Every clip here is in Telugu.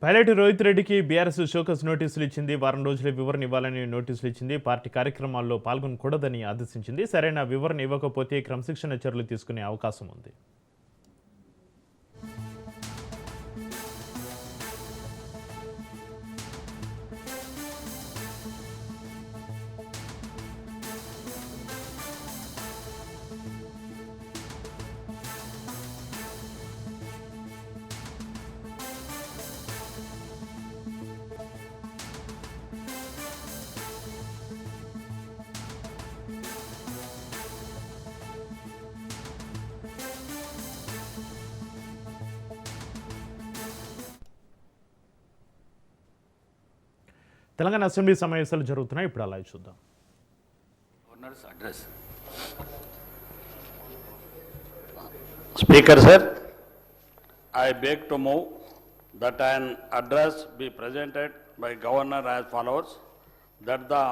పైలట్ రోహిత్ రెడ్డికి బీఆర్ఎస్ షోకస్ నోటీసులు ఇచ్చింది. వారం రోజుల వివరణ ఇవ్వాలని నోటీసులు ఇచ్చింది. పార్టీ కార్యక్రమాల్లో పాల్గొనకూడదని ఆదేశించింది. సరైన వివరణ ఇవ్వకపోతే క్రమశిక్షణ చర్యలు తీసుకునే అవకాశం ఉంది. తెలంగాణ అసెంబ్లీ సమావేశాలు జరుగుతున్నాయి. ఇప్పుడు అలా చూద్దాం. Governors address. Speaker sir, I beg to move that an address be presented by Governor as follows: that the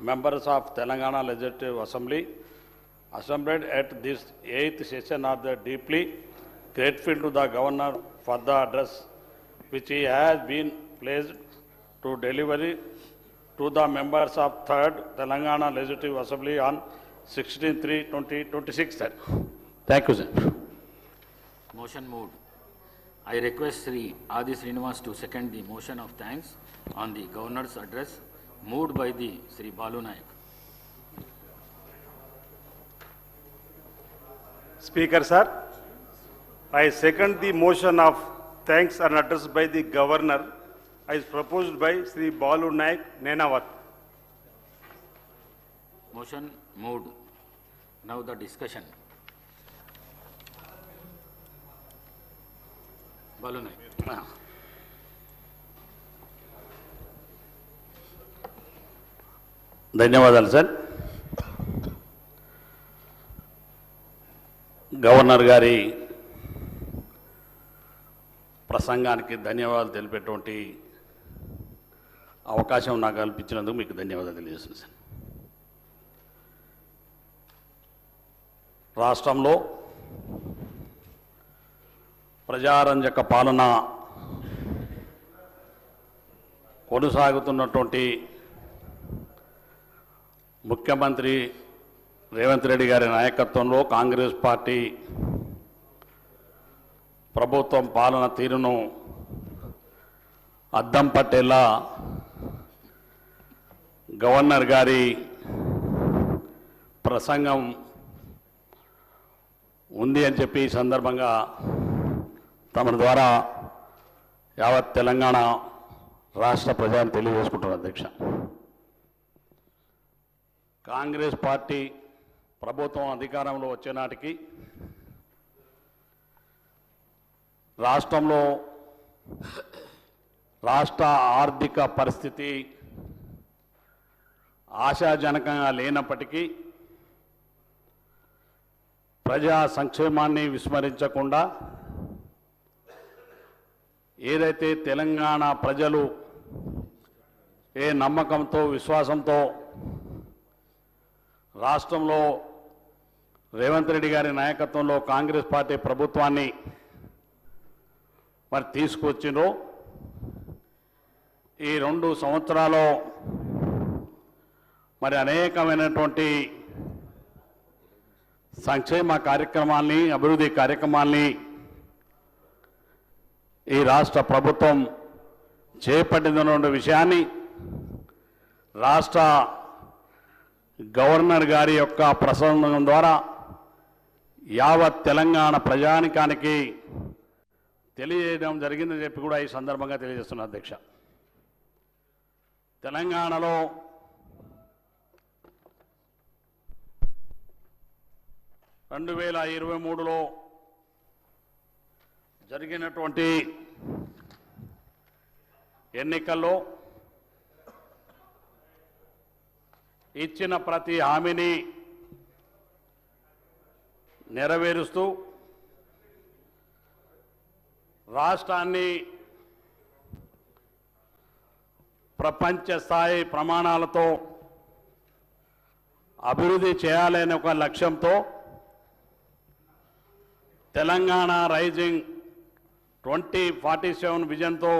members of Telangana Legislative Assembly assembled at this 8th session are deeply grateful to the Governor for the address which he has been placed to delivery to the members of 3rd Telangana Legislative Assembly on 16/3/2026. Thank you, sir. Motion moved. I request Sri Adi Srinivas to second the motion of thanks on the Governor's address moved by the Sri Balu Nayak. Speaker sir, I second the motion of thanks and address by the Governor as proposed by Sri Balu Nayak Nenavat. Motion moved. Now the discussion. Balu Nayak. ధన్యవాదాలు సార్. గవర్నర్ గారి ప్రసంగానికి ధన్యవాదాలు తెలిపేటువంటి అవకాశం నాకు కల్పించినందుకు మీకు ధన్యవాదాలు తెలియజేస్తున్నాను సార్. రాష్ట్రంలో ప్రజారంజక పాలన కొనసాగుతున్నటువంటి ముఖ్యమంత్రి రేవంత్ రెడ్డి గారి నాయకత్వంలో కాంగ్రెస్ పార్టీ ప్రభుత్వం పాలన తీరును అద్దం పట్టేలా గవర్నర్ గారి ప్రసంగం ఉంది అని చెప్పి ఈ సందర్భంగా తమ ద్వారా యావత్ తెలంగాణ రాష్ట్ర ప్రజలను తెలియజేసుకుంటున్నారు. అధ్యక్ష, కాంగ్రెస్ పార్టీ ప్రభుత్వం అధికారంలో వచ్చే నాటికి రాష్ట్రంలో రాష్ట్ర ఆర్థిక పరిస్థితి ఆశాజనకంగా లేనప్పటికీ ప్రజా సంక్షేమాన్ని విస్మరించకుండా ఏదైతే తెలంగాణ ప్రజలు ఏ నమ్మకంతో విశ్వాసంతో రాష్ట్రంలో రేవంత్ రెడ్డి గారి నాయకత్వంలో కాంగ్రెస్ పార్టీ ప్రభుత్వాన్ని మరి తీసుకొచ్చిండ్రో ఈ 2 సంవత్సరాలు మరి అనేకమైనటువంటి సంక్షేమ కార్యక్రమాల్ని అభివృద్ధి కార్యక్రమాల్ని ఈ రాష్ట్ర ప్రభుత్వం చేపట్టిన విషయాన్ని రాష్ట్ర గవర్నర్ గారి యొక్క ప్రసంగం ద్వారా యావత్ తెలంగాణ ప్రజానికానికి తెలియజేయడం జరిగిందని చెప్పి కూడా ఈ సందర్భంగా తెలియజేస్తున్నా. అధ్యక్ష, తెలంగాణలో రెండు 2023లో జరిగినటువంటి ఎన్నికల్లో ఇచ్చిన ప్రతి హామీని నెరవేరుస్తూ రాష్ట్రాన్ని ప్రపంచ స్థాయి ప్రమాణాలతో అభివృద్ధి చేయాలనే ఒక లక్ష్యంతో తెలంగాణ రైజింగ్ 2047 విజన్తో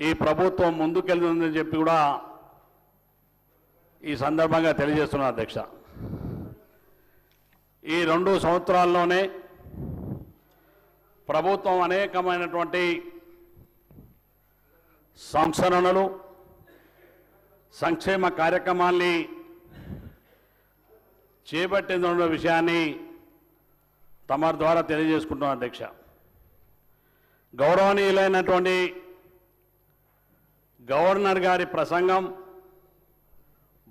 ఈ ప్రభుత్వం ముందుకెళ్తుందని చెప్పి కూడా ఈ సందర్భంగా తెలియజేస్తున్నా అధ్యక్ష. ఈ 2 సంవత్సరాల్లోనే ప్రభుత్వం అనేకమైనటువంటి సంస్కరణలు సంక్షేమ కార్యక్రమాల్ని చేపట్టిందన్న విషయాన్ని తమ ద్వారా తెలియజేసుకుంటున్నాను అధ్యక్ష. గౌరవనీయులైనటువంటి గవర్నర్ గారి ప్రసంగం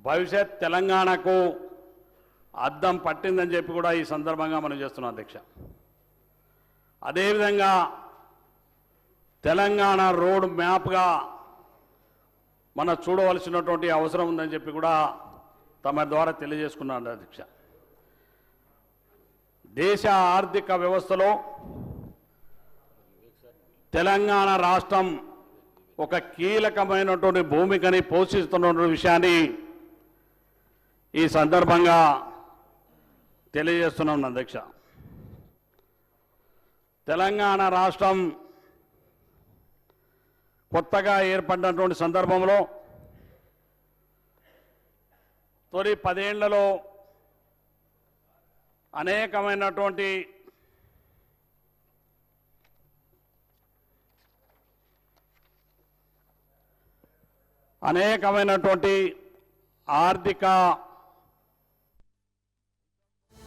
భవిష్యత్ తెలంగాణకు అద్దం పట్టిందని చెప్పి కూడా ఈ సందర్భంగా మనం చేస్తున్నాం అధ్యక్ష. అదేవిధంగా తెలంగాణ రోడ్ మ్యాప్గా మనం చూడవలసినటువంటి అవసరం ఉందని చెప్పి కూడా తమ ద్వారా తెలియజేసుకున్నాను అధ్యక్ష. దేశ ఆర్థిక వ్యవస్థలో తెలంగాణ రాష్ట్రం ఒక కీలకమైనటువంటి భూమికని పోషిస్తున్న విషయాన్ని ఈ సందర్భంగా తెలియజేస్తున్నాను అధ్యక్ష. తెలంగాణ రాష్ట్రం కొత్తగా ఏర్పడినటువంటి సందర్భంలో తొలి 10 ఏళ్లలో అనేకమైనటువంటి ఆర్థిక